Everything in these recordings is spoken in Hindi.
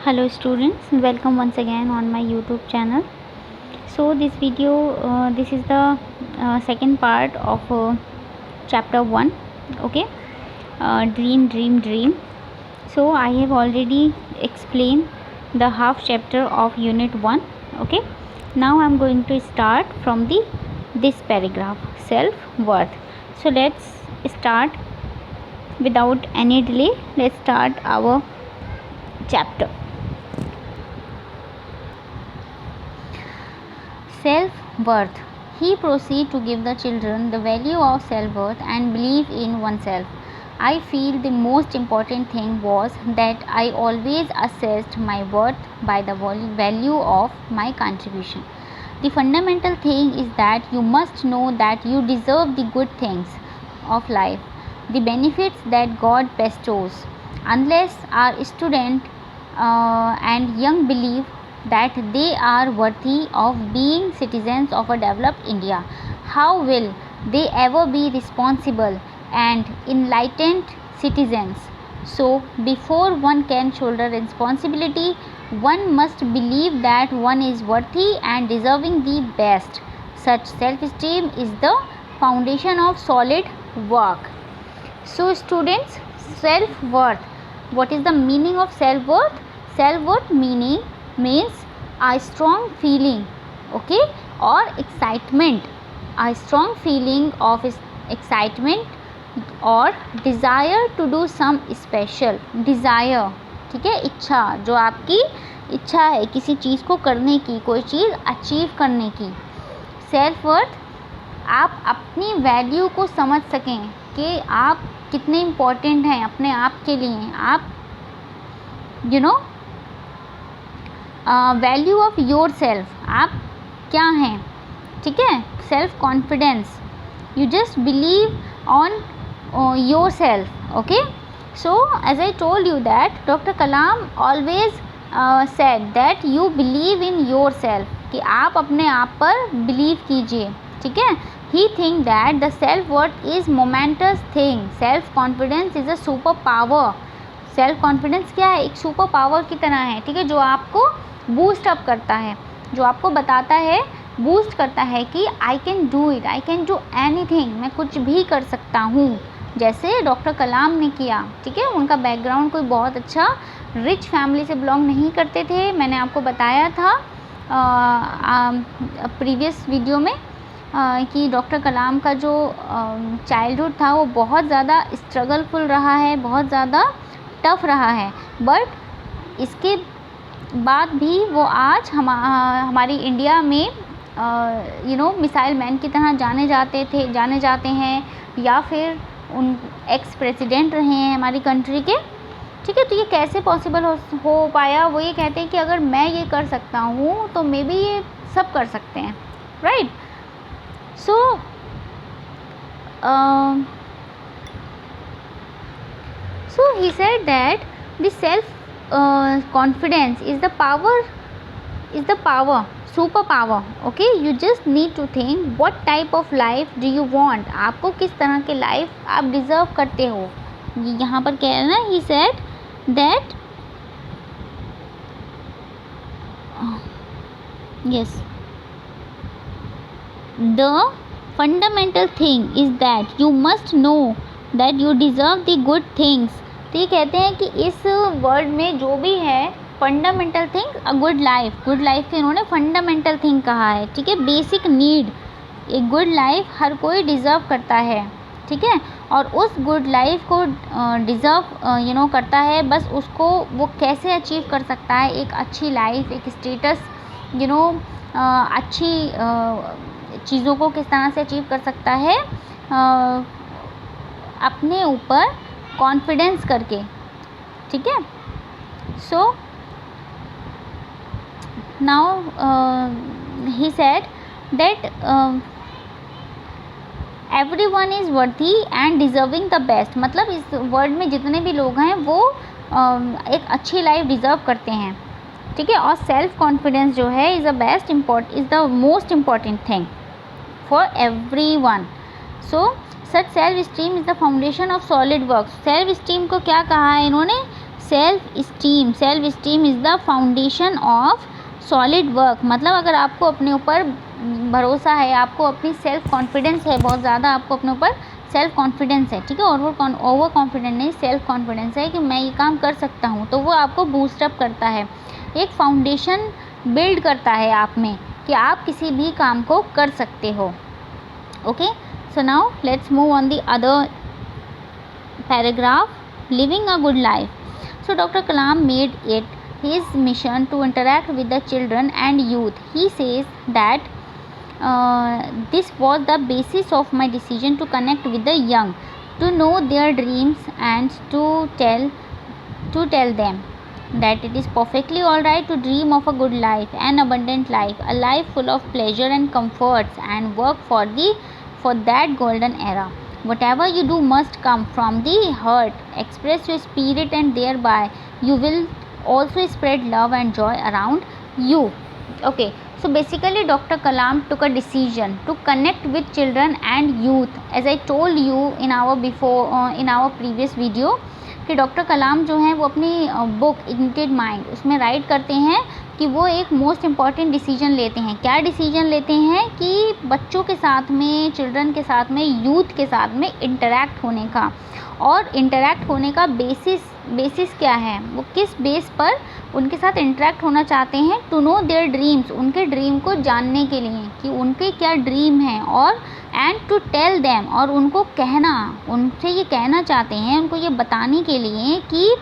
Hello students, welcome once again on my YouTube channel. So this is the second part of chapter 1. Okay, dream. So I have already explained the half chapter of unit 1. Okay, now I'm going to start from this paragraph, self-worth. So let's start without any delay. Let's start our chapter. Self-worth. He proceeds to give the children the value of self-worth and belief in oneself. I feel the most important thing was that I always assessed my worth by the value of my contribution. The fundamental thing is that you must know that you deserve the good things of life, the benefits that God bestows. Unless our student and young believe that they are worthy of being citizens of a developed India, how will they ever be responsible and enlightened citizens? So, before one can shoulder responsibility, one must believe that one is worthy and deserving the best. Such self-esteem is the foundation of solid work. So, students, self-worth. What is the meaning of self-worth? Self-worth means a strong feeling, okay, or excitement, a strong feeling of excitement or desire to do some special. Desire, ठीक है, इच्छा, जो आपकी इच्छा है किसी चीज़ को करने की, कोई चीज़ अचीव करने की. सेल्फ वर्थ, आप अपनी वैल्यू को समझ सकें कि आप कितने इम्पोर्टेंट हैं अपने आप के लिए. आप वैल्यू ऑफ योर सेल्फ, आप क्या हैं, ठीक है. Self confidence, you just believe on your self. Okay, so as I told you that doctor Kalam always said that you believe in your self, कि आप अपने आप पर बिलीव कीजिए, ठीक है. He think that the self worth is momentous thing. Self confidence is a super power. Self confidence क्या है? एक सुपर पावर की तरह है, ठीक है, जो आपको बूस्ट अप करता है, जो आपको बताता है, बूस्ट करता है कि I can do it, I can do anything, मैं कुछ भी कर सकता हूँ, जैसे डॉक्टर कलाम ने किया, ठीक है. उनका बैकग्राउंड कोई बहुत अच्छा रिच फैमिली से बिलोंग नहीं करते थे. मैंने आपको बताया था प्रीवियस वीडियो में कि डॉक्टर कलाम का जो चाइल्डहुड था वो बहुत ज़्यादा स्ट्रगलफुल रहा है, बहुत ज़्यादा टफ रहा है. बट इसके बाद भी वो आज हमारी इंडिया में मिसाइल मैन की तरह जाने जाते हैं, या फिर उन एक्स प्रेसिडेंट रहे हैं हमारी कंट्री के, ठीक है. तो ये कैसे पॉसिबल हो पाया? वो ये कहते हैं कि अगर मैं ये कर सकता हूँ तो मे बी ये सब कर सकते हैं, right. So he said that the self confidence is the power, superpower. Okay, you just need to think what type of life do you want. आपको किस तरह के लाइफ आप डिज़र्व करते हो. यहाँ पर कह रहे हैं ना, he said that yes, the fundamental thing is that you must know that you deserve the good things. तो ये कहते हैं कि इस वर्ड में जो भी है, fundamental thing, a good life. Good life के इन्होंने फंडामेंटल थिंग कहा है, ठीक है. बेसिक नीड, एक गुड लाइफ हर कोई डिज़र्व करता है, ठीक है. और उस गुड लाइफ को डिज़र्व करता है, बस उसको वो कैसे अचीव कर सकता है, एक अच्छी लाइफ, एक स्टेटस, अच्छी चीज़ों को किस तरह से अचीव कर सकता है, अपने ऊपर कॉन्फिडेंस करके, ठीक है. So now he said that everyone is वर्दी एंड डिज़र्विंग द बेस्ट. मतलब इस वर्ल्ड में जितने भी लोग हैं वो एक अच्छी लाइफ डिज़र्व करते हैं, ठीक है. और सेल्फ कॉन्फिडेंस जो है is the most important thing for everyone. So such self esteem is the foundation of solid work. Self esteem को क्या कहा है इन्होंने? Self esteem is the foundation of solid work. मतलब अगर आपको अपने ऊपर भरोसा है, आपको अपनी सेल्फ कॉन्फिडेंस है, बहुत ज़्यादा आपको अपने ऊपर सेल्फ कॉन्फिडेंस है, ठीक है, और वो ओवर कॉन्फिडेंस नहीं, सेल्फ कॉन्फिडेंस है कि मैं ये काम कर सकता हूँ, तो वो आपको बूस्टअप करता है, एक फाउंडेशन बिल्ड करता है आप में कि आप किसी भी काम को कर सकते हो। Okay, so now let's move on the other paragraph, living a good life. So Dr. Kalam made it his mission to interact with the children and youth. He says that this was the basis of my decision to connect with the young, to know their dreams and to tell them that it is perfectly alright to dream of a good life, an abundant life, a life full of pleasure and comforts, and work for that golden era. Whatever you do must come from the heart. Express your spirit and thereby you will also spread love and joy around you. Okay, so basically Dr. Kalam took a decision to connect with children and youth. As I told you in our previous video कि डॉक्टर कलाम जो हैं वो अपनी बुक इग्निटेड माइंड उसमें राइट करते हैं कि वो एक मोस्ट इम्पॉर्टेंट डिसीजन लेते हैं। क्या डिसीजन लेते हैं कि बच्चों के साथ में, चिल्ड्रन के साथ में, यूथ के साथ में इंटरेक्ट होने का, और इंटरेक्ट होने का बेसिस क्या है, वो किस बेस पर उनके साथ इंटरेक्ट होना चाहते हैं। टू नो देयर ड्रीम्स, उनके ड्रीम को जानने के लिए कि उनके क्या ड्रीम हैं, और एंड टू टेल देम, और उनको कहना, उनसे ये कहना चाहते हैं, उनको ये बताने के लिए कि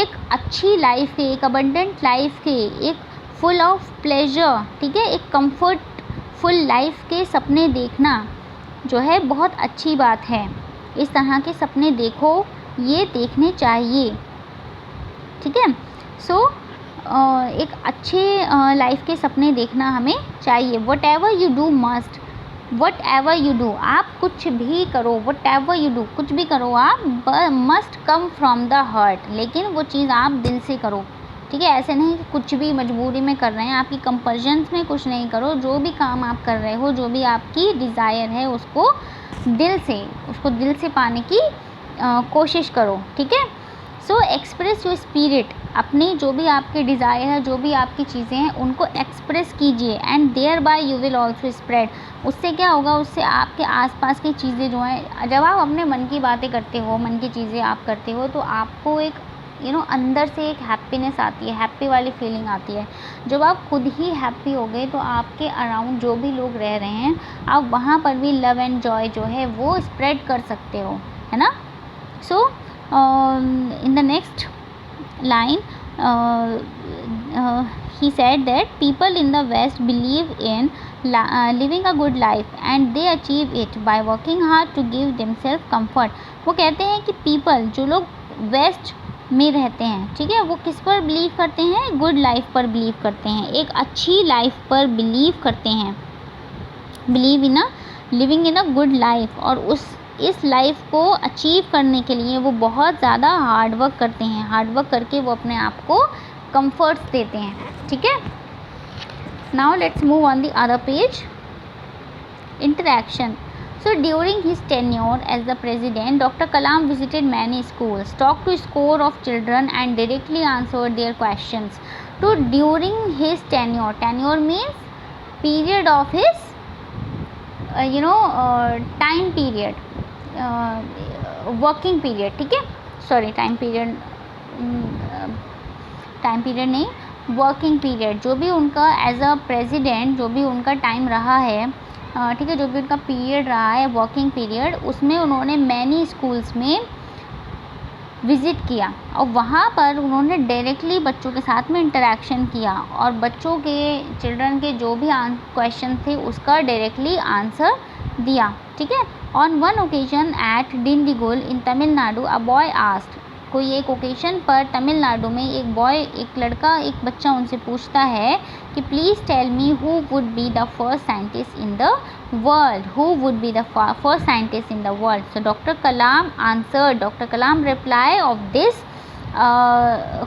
एक अच्छी लाइफ के, एक अबंडेंट लाइफ के, एक फुल ऑफ प्लेजर, ठीक है, एक कंफर्टफुल लाइफ के सपने देखना जो है बहुत अच्छी बात है। इस तरह के सपने देखो, ये देखने चाहिए, ठीक है। सो एक अच्छे लाइफ के सपने देखना हमें चाहिए। What ever you do must, what ever you do, आप कुछ भी करो, वट एवर यू डू, कुछ भी करो आप, must come from the heart, लेकिन वो चीज़ आप दिल से करो, ठीक है। ऐसे नहीं कि कुछ भी मजबूरी में कर रहे हैं, आपकी कंपल्शंस में कुछ नहीं करो। जो भी काम आप कर रहे हो, जो भी आपकी डिज़ायर है, उसको दिल से पाने की कोशिश करो, ठीक है। सो एक्सप्रेस योर स्पिरिट, अपनी जो भी आपके डिज़ायर है, जो भी आपकी चीज़ें हैं, उनको एक्सप्रेस कीजिए, and there by you will also spread. उससे क्या होगा, उससे आपके आसपास की चीज़ें जो हैं, जब आप अपने मन की बातें करते हो, मन की चीज़ें आप करते हो, तो आपको एक अंदर से एक हैप्पीनेस आती है, हैप्पी वाली फीलिंग आती है। जब आप खुद ही हैप्पी हो गए, तो आपके अराउंड जो भी लोग रह रहे हैं, आप वहाँ पर भी लव एंड जॉय जो है वो स्प्रेड कर सकते हो, है ना। सो in the next line he said that people in the west believe in living a good life and they achieve it by working hard to give themselves comfort। वो कहते हैं कि people, जो लोग वेस्ट में रहते हैं, ठीक है, वो किस पर बिलीव करते हैं, गुड लाइफ पर बिलीव करते हैं, एक अच्छी लाइफ पर बिलीव करते हैं, believe in living in a good life. और इस लाइफ को अचीव करने के लिए वो बहुत ज़्यादा हार्ड वर्क करते हैं, हार्ड वर्क करके वो अपने आप को कंफर्ट्स देते हैं, ठीक है। Now let's move on the other page, interaction. So during his tenure as the president, Dr. Kalam visited many schools, talked to a score of children and directly answered their questions. So during his tenure means period of his time period, working period, ठीक है, सॉरी टाइम पीरियड नहीं, वर्किंग पीरियड, जो भी उनका एज अ प्रेसिडेंट जो भी उनका टाइम रहा है, ठीक है, जो भी उनका पीरियड रहा है, वर्किंग पीरियड, उसमें उन्होंने मैनी स्कूल्स में विज़िट किया और वहाँ पर उन्होंने डायरेक्टली बच्चों के साथ में इंटरेक्शन किया और बच्चों के, चिल्ड्रन के जो भी क्वेश्चन थे उसका डायरेक्टली आंसर दिया, ठीक है। On one occasion at Dindigul in Tamil Nadu a boy asked, कोई एक ओकेजन पर तमिलनाडु में एक लड़का, एक बच्चा उनसे पूछता है कि please tell me who would be the first scientist in the world, who would be the first scientist in the world. So doctor Kalam answered, doctor Kalam reply of this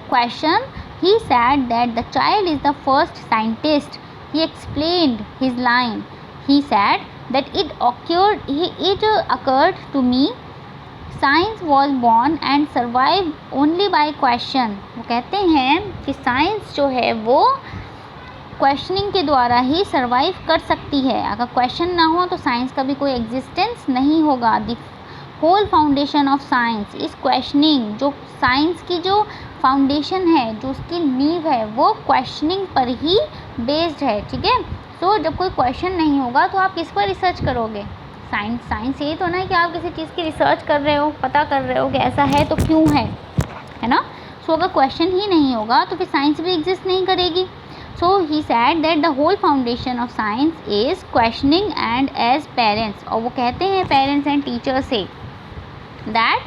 question, he said that the child is the first scientist. He explained his line. He said that it occurred to me science was born and survive only by question. वो कहते हैं कि साइंस जो है वो क्वेश्चनिंग के द्वारा ही सर्वाइव कर सकती है। अगर क्वेश्चन ना हो तो साइंस का भी कोई एग्जिस्टेंस नहीं होगा। The whole foundation of science is questioning. जो साइंस की जो फाउंडेशन है, जो उसकी नींव है, वो क्वेश्चनिंग पर ही बेस्ड है। ठीक है, तो जब कोई क्वेश्चन नहीं होगा तो आप किस पर रिसर्च करोगे? साइंस यही तो ना कि आप किसी चीज़ की रिसर्च कर रहे हो, पता कर रहे हो कि ऐसा है तो क्यों है ना। सो अगर क्वेश्चन ही नहीं होगा तो फिर साइंस भी एग्जिस्ट नहीं करेगी। So he said that the whole foundation of science is questioning, and as parents, और वो कहते हैं पेरेंट्स एंड टीचर्स से that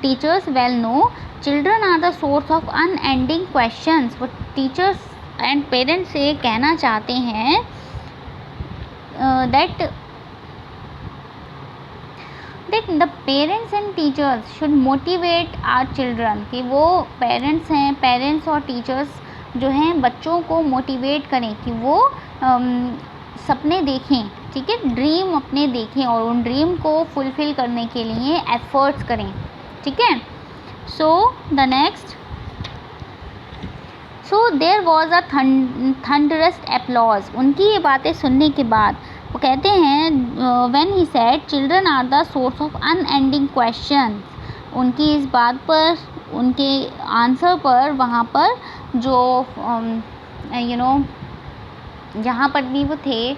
teachers well know children are the source of unending questions। वो टीचर्स एंड पेरेंट्स से कहना चाहते हैं that the parents and teachers should motivate our children, कि वो पेरेंट्स और टीचर्स जो हैं बच्चों को मोटिवेट करें कि वो सपने देखें। ठीक है, ड्रीम अपने देखें और उन ड्रीम को फुलफ़िल करने के लिए एफर्ट्स करें। ठीक है, so the next, so there was a thunderous applause. उनकी ये बातें सुनने के बाद वो कहते हैं when he said children are the source of unending question. उनकी इस बात पर, उनके आंसर पर, वहाँ पर जो जहाँ पर भी वो थे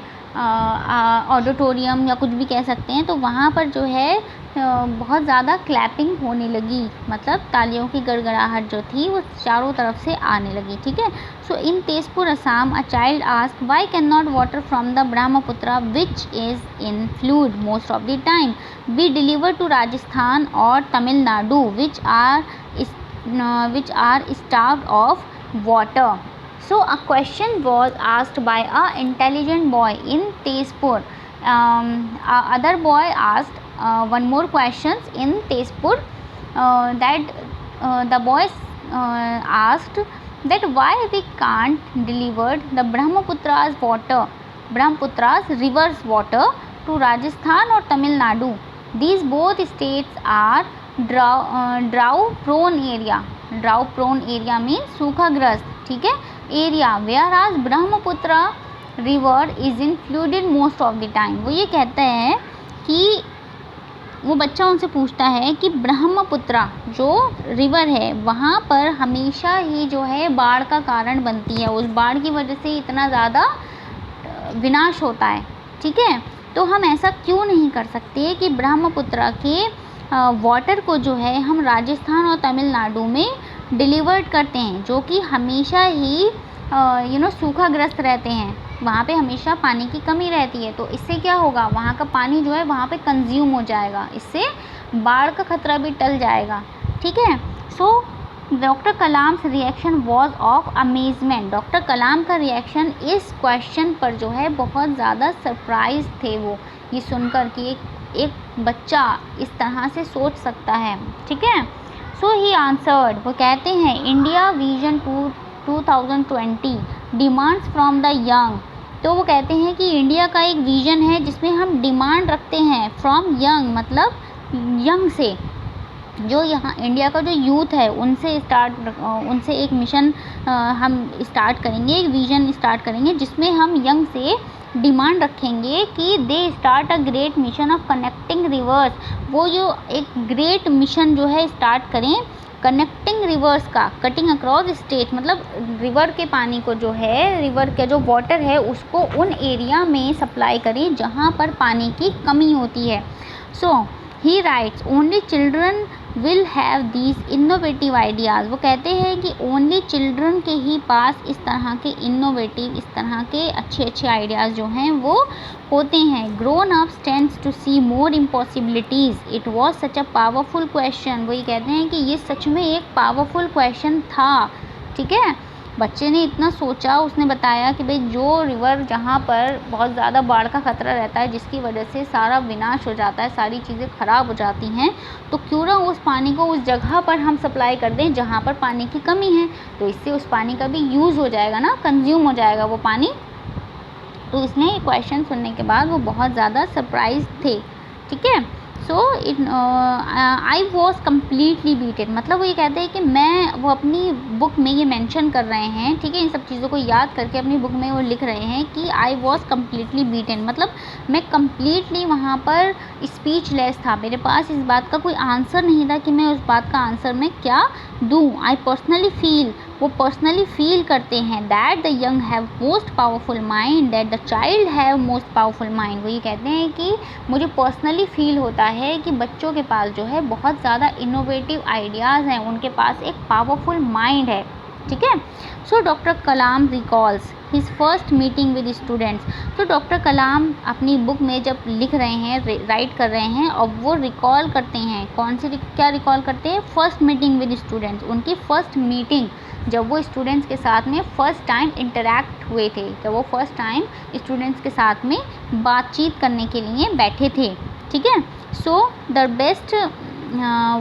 ऑडिटोरियम या कुछ भी कह सकते हैं, तो वहाँ पर जो है बहुत ज़्यादा क्लैपिंग होने लगी, मतलब तालियों की गड़गड़ाहट जो थी वो चारों तरफ से आने लगी। ठीक है, so in Tezpur Assam a child asked why can not water from the Brahmaputra which is in flood most of the time be deliver to Rajasthan और Tamil Nadu which are starved of water। So a question was asked by a intelligent boy in Tezpur। Other boy asked one more questions in Tezpur, that the boys asked that why we can't deliver the Brahmaputra's river's water to Rajasthan or Tamil Nadu। These both states are drought prone area। Drought prone area means सूखाग्रस्त। ठीक है, एरिया वेयर आज Brahmaputra river is in flooded most of the time. वो ये कहते हैं कि वो बच्चा उनसे पूछता है कि ब्रह्मपुत्र जो रिवर है वहाँ पर हमेशा ही जो है बाढ़ का कारण बनती है, उस बाढ़ की वजह से इतना ज़्यादा विनाश होता है। ठीक है, तो हम ऐसा क्यों नहीं कर सकते कि ब्रह्मपुत्र के वाटर को जो है हम राजस्थान और तमिलनाडु में डिलीवर्ड करते हैं, जो कि हमेशा ही सूखाग्रस्त रहते हैं, वहाँ पे हमेशा पानी की कमी रहती है। तो इससे क्या होगा, वहाँ का पानी जो है वहाँ पे कंज्यूम हो जाएगा, इससे बाढ़ का खतरा भी टल जाएगा। ठीक है, so doctor Kalam's reaction was of amazement. Doctor Kalam का रिएक्शन इस क्वेश्चन पर जो है बहुत ज़्यादा सरप्राइज थे वो, ये सुनकर कि एक बच्चा इस तरह से सोच सकता है। ठीक है, सो ही आंसर्ड, वो कहते हैं India vision 2020 demands from the young. तो वो कहते हैं कि इंडिया का एक विज़न है जिसमें हम डिमांड रखते हैं फ्रॉम यंग, मतलब यंग से, जो यहाँ इंडिया का जो यूथ है उनसे एक मिशन हम स्टार्ट करेंगे, एक विज़न स्टार्ट करेंगे जिसमें हम यंग से डिमांड रखेंगे कि they start a great mission of connecting reverse. वो जो एक ग्रेट मिशन जो है स्टार्ट करें कनेक्टिंग रिवर्स का, कटिंग अक्रॉस स्टेट, मतलब रिवर के पानी को जो है, रिवर का जो वाटर है उसको उन एरिया में सप्लाई करें जहाँ पर पानी की कमी होती है। So he writes only children will have these innovative ideas. वो कहते हैं कि ओनली चिल्ड्रन के ही पास इस तरह के इनोवेटिव, इस तरह के अच्छे आइडियाज़ जो हैं वो होते हैं। Grown ups tends to see more impossibilities, it was such a powerful question. वही कहते हैं कि ये सच में एक पावरफुल क्वेश्चन था। ठीक है, बच्चे ने इतना सोचा, उसने बताया कि भाई जो रिवर जहाँ पर बहुत ज़्यादा बाढ़ का खतरा रहता है, जिसकी वजह से सारा विनाश हो जाता है, सारी चीज़ें ख़राब हो जाती हैं, तो क्यों ना उस पानी को उस जगह पर हम सप्लाई कर दें जहाँ पर पानी की कमी है, तो इससे उस पानी का भी यूज़ हो जाएगा ना, कंज्यूम हो जाएगा वो पानी। तो इसने क्वेश्चन सुनने के बाद वो बहुत ज़्यादा सरप्राइज थे। ठीक है, so it I was completely beated, मतलब वो ये कहते हैं कि वो अपनी बुक में ये मेंशन कर रहे हैं, ठीक है, इन सब चीज़ों को याद करके अपनी बुक में वो लिख रहे हैं कि आई वॉज कम्प्लीटली बीटेन, मतलब मैं कम्प्लीटली वहाँ पर स्पीचलेस था, मेरे पास इस बात का कोई आंसर नहीं था कि मैं उस बात का आंसर मैं क्या दूँ। आई पर्सनली फील, वो पर्सनली फील करते हैं that the young have most powerful mind, that the child have most powerful mind. वो ये कहते हैं कि मुझे पर्सनली फील होता है कि बच्चों के पास जो है बहुत ज़्यादा इनोवेटिव आइडियाज़ हैं, उनके पास एक पावरफुल माइंड है, ठीक है। So doctor Kalam recalls his first meeting with students. तो डॉक्टर कलाम अपनी बुक में जब लिख रहे हैं, राइट कर रहे हैं, और वो रिकॉल करते हैं, कौन सी, क्या रिकॉल करते हैं, फर्स्ट मीटिंग विद स्टूडेंट्स, उनकी फर्स्ट मीटिंग जब वो स्टूडेंट्स के साथ में फर्स्ट टाइम इंटरेक्ट हुए थे, जब वो फर्स्ट टाइम स्टूडेंट्स के साथ में बातचीत करने के लिए बैठे थे, ठीक है। So the best,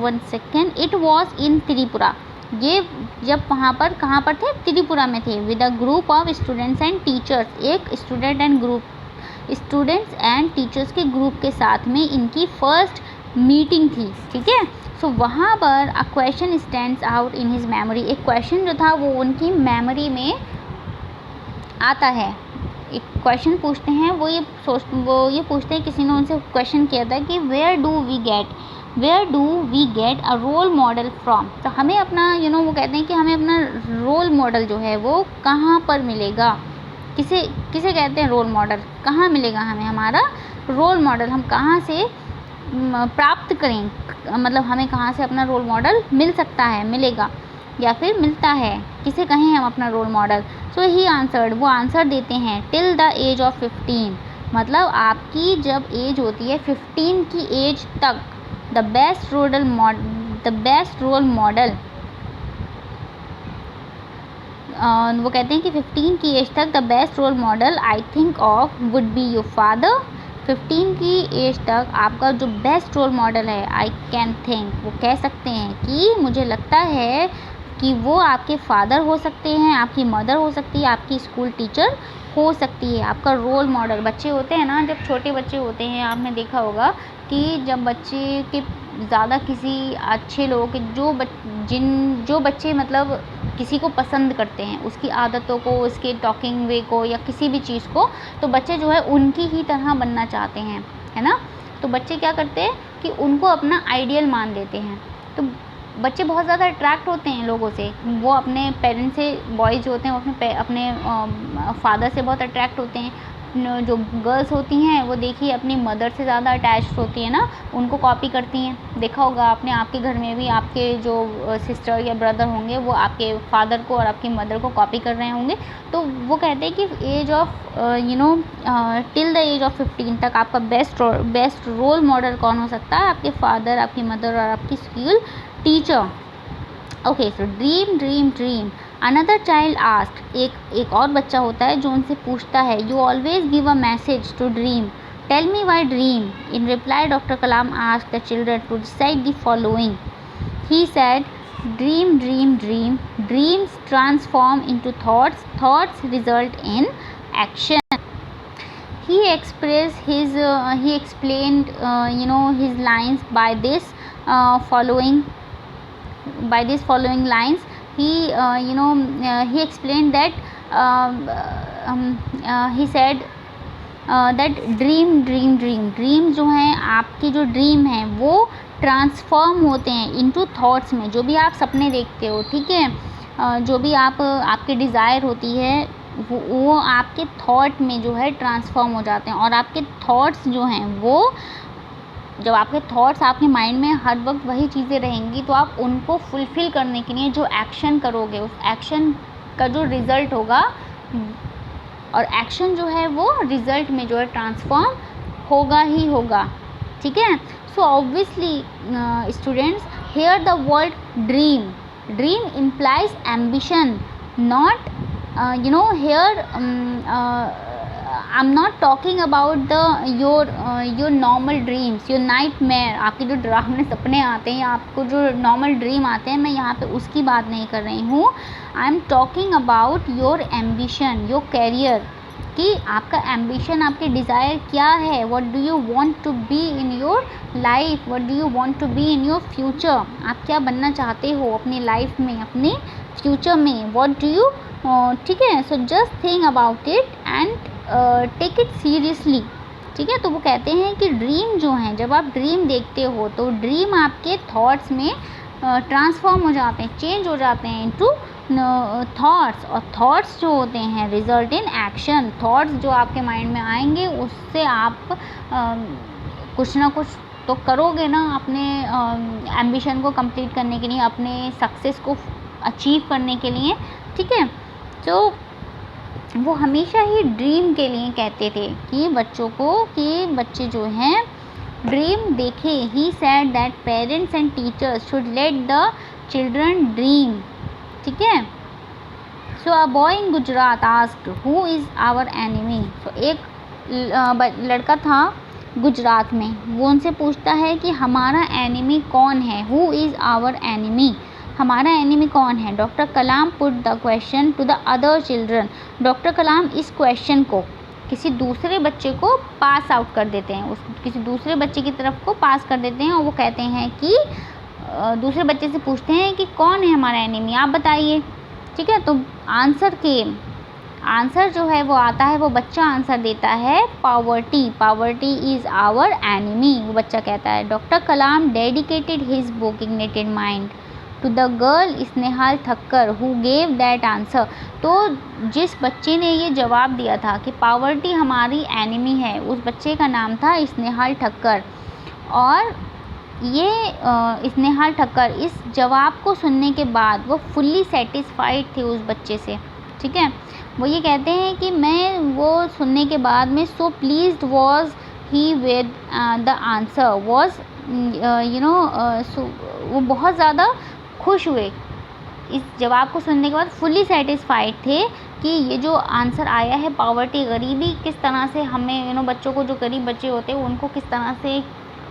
one second, it was in Tripura, ये जब वहाँ पर कहाँ पर थे, त्रिपुरा में थे, with a group of students and teachers, एक स्टूडेंट्स एंड टीचर्स के ग्रुप के साथ में इनकी फर्स्ट मीटिंग थी, ठीक है। सो वहाँ पर a question stands out in his memory, एक क्वेश्चन जो था वो उनकी मेमोरी में आता है, एक क्वेश्चन पूछते हैं, वो ये पूछते हैं, किसी ने उनसे क्वेश्चन किया था कि where do we get a role model from. तो हमें अपना वो कहते हैं कि हमें अपना रोल मॉडल जो है वो कहाँ पर मिलेगा, किसे कहते हैं रोल मॉडल, कहाँ मिलेगा हमें हमारा रोल मॉडल, हम कहाँ से प्राप्त करें, मतलब हमें कहाँ से अपना रोल मॉडल मिल सकता है, मिलेगा या फिर मिलता है, किसे कहें हम अपना role model. So he answered, वो आंसर देते हैं, टिल द एज ऑफ 15, मतलब आपकी जब एज होती है 15 की एज तक, द बेस्ट रोल मॉडल, वो कहते हैं कि 15 की एज तक the best role model I think of would be your father. 15 की एज तक आपका जो बेस्ट रोल मॉडल है, आई कैन थिंक, वो कह सकते हैं कि मुझे लगता है कि वो आपके फादर हो सकते हैं, आपकी मदर हो सकती है, आपकी स्कूल टीचर हो सकती है, आपका रोल मॉडल। बच्चे होते हैं ना, जब छोटे बच्चे होते हैं, आपने देखा होगा कि जब बच्चे के ज़्यादा किसी अच्छे लोगों के जो बच्चे मतलब किसी को पसंद करते हैं, उसकी आदतों को, उसके टॉकिंग वे को या किसी भी चीज़ को, तो बच्चे जो है उनकी ही तरह बनना चाहते हैं, है ना। तो बच्चे क्या करते हैं कि उनको अपना आइडियल मान लेते हैं। तो बच्चे बहुत ज़्यादा अट्रैक्ट होते हैं लोगों से, वो अपने पेरेंट्स से, बॉयज़ होते हैं वो अपने फादर से बहुत अट्रैक्ट होते हैं। जो गर्ल्स होती हैं वो देखिए अपनी मदर से ज़्यादा अटैच्ड होती है ना, उनको कॉपी करती हैं। देखा होगा आपने, आपके घर में भी आपके जो सिस्टर या ब्रदर होंगे वो आपके फादर को और आपकी मदर को कॉपी कर रहे होंगे। तो वो कहते हैं कि age of till the age of 15 तक आपका बेस्ट रोल मॉडल कौन हो सकता है, आपके फादर, आपकी मदर और आपकी school teacher. Okay, so dream. Another child asked, एक और बच्चा होता है जो उनसे पूछता है, you always give a message to dream, tell me why dream. In reply doctor Kalam asked the children to decide the following. He said, dream, dreams transform into thoughts, thoughts result in action. He explained his lines by this following lines. He explained that he said that dream जो हैं, आपकी जो ड्रीम है वो ट्रांसफॉर्म होते हैं इनटू थॉट्स में, जो भी आप सपने देखते हो, ठीक है, जो भी आपकी डिज़ायर होती है वो आपके थॉट में जो है ट्रांसफॉर्म हो जाते हैं। और आपके थॉट्स जो हैं वो, जब आपके थॉट्स आपके माइंड में हर वक्त वही चीज़ें रहेंगी, तो आप उनको फुलफ़िल करने के लिए जो एक्शन करोगे, उस एक्शन का जो रिज़ल्ट होगा, और एक्शन जो है वो रिज़ल्ट में जो है ट्रांसफॉर्म होगा ही होगा, ठीक है। So obviously students, here the word dream implies ambition, not here I'm not talking about your normal dreams, your nightmare, आपके जो डरावने सपने आते हैं, आपको जो नॉर्मल ड्रीम आते हैं, मैं यहाँ पे उसकी बात नहीं कर रही हूँ। I am talking about your ambition, your career, कि आपका एम्बिशन, आपके डिज़ायर क्या है, what do you want to be in your life, what do you want to be in your future, आप क्या बनना चाहते हो अपनी लाइफ में, अपने फ्यूचर में, व्हाट डू यू, ठीक है। So just think about it and take it seriously, ठीक है। तो वो कहते हैं कि ड्रीम जो हैं, जब आप ड्रीम देखते हो तो ड्रीम आपके थॉट्स में ट्रांसफॉर्म हो जाते हैं, चेंज हो जाते हैं इनटू थॉट्स, और थॉट्स जो होते हैं रिजल्ट इन एक्शन। थॉट्स जो आपके माइंड में आएंगे उससे आप कुछ ना कुछ तो करोगे ना अपने एम्बिशन को कंप्लीट करने के लिए, अपने सक्सेस को अचीव करने के लिए, ठीक है। तो वो हमेशा ही ड्रीम के लिए कहते थे कि बच्चों को, कि बच्चे जो हैं ड्रीम देखे। He said that parents and teachers should let the children dream, ठीक है। So a boy in Gujarat asked who is our enemy. So एक लड़का था गुजरात में, वो उनसे पूछता है कि हमारा एनिमी कौन है, हु इज़ आवर एनिमी, हमारा एनिमी कौन है। Doctor Kalam put the question to the other children. Doctor Kalam इस क्वेश्चन को किसी दूसरे बच्चे को पास आउट कर देते हैं, उस किसी दूसरे बच्चे की तरफ को पास कर देते हैं, और वो कहते हैं कि दूसरे बच्चे से पूछते हैं कि कौन है हमारा एनिमी, आप बताइए, ठीक है। तो आंसर जो है वो आता है, वो बच्चा आंसर देता है poverty, poverty is our enemy, वो बच्चा कहता है। Doctor Kalam dedicated his book ignited mind to the girl Snehal Thakkar who gave that answer. तो जिस बच्चे ने ये जवाब दिया था कि पॉवर्टी हमारी एनिमी है, उस बच्चे का नाम था स्नेहाल ठक्कर। और ये स्नेहाल ठक्कर इस जवाब को सुनने के बाद वो फुल्ली सेटिस्फाइड थे उस बच्चे से, ठीक है। वो ये कहते हैं कि मैं वो सुनने के बाद में so pleased was he with the answer was वो बहुत ज़्यादा खुश हुए इस जवाब को सुनने के बाद, फुल्ली सेटिस्फाइड थे कि ये जो आंसर आया है पॉवर्टी, गरीबी किस तरह से हमें बच्चों को, जो गरीब बच्चे होते हैं उनको किस तरह से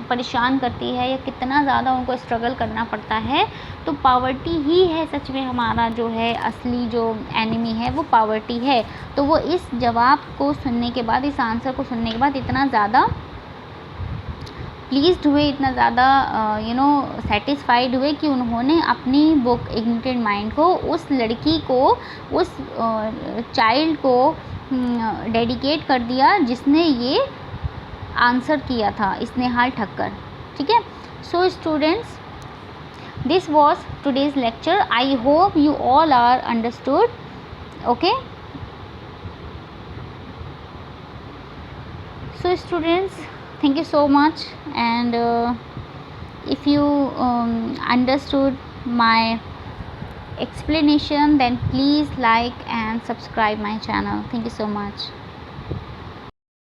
परेशान करती है, या कितना ज़्यादा उनको स्ट्रगल करना पड़ता है। तो पॉवर्टी ही है सच में हमारा जो है असली जो एनिमी है, वो पॉवर्टी है। तो वो इस जवाब को सुनने के बाद, इस आंसर को सुनने के बाद इतना ज़्यादा प्लीज्ड हुए, इतना ज़्यादा सेटिस्फाइड हुए कि उन्होंने अपनी बुक इग्निटेड माइंड को उस लड़की को, उस चाइल्ड को डेडिकेट कर दिया जिसने ये आंसर किया था, स्नेहाल ठक्कर, ठीक है। So students, this was today's lecture. I hope you all are understood, okay. So students, thank you so much, and if you understood my explanation, then please like and subscribe my channel. Thank you so much.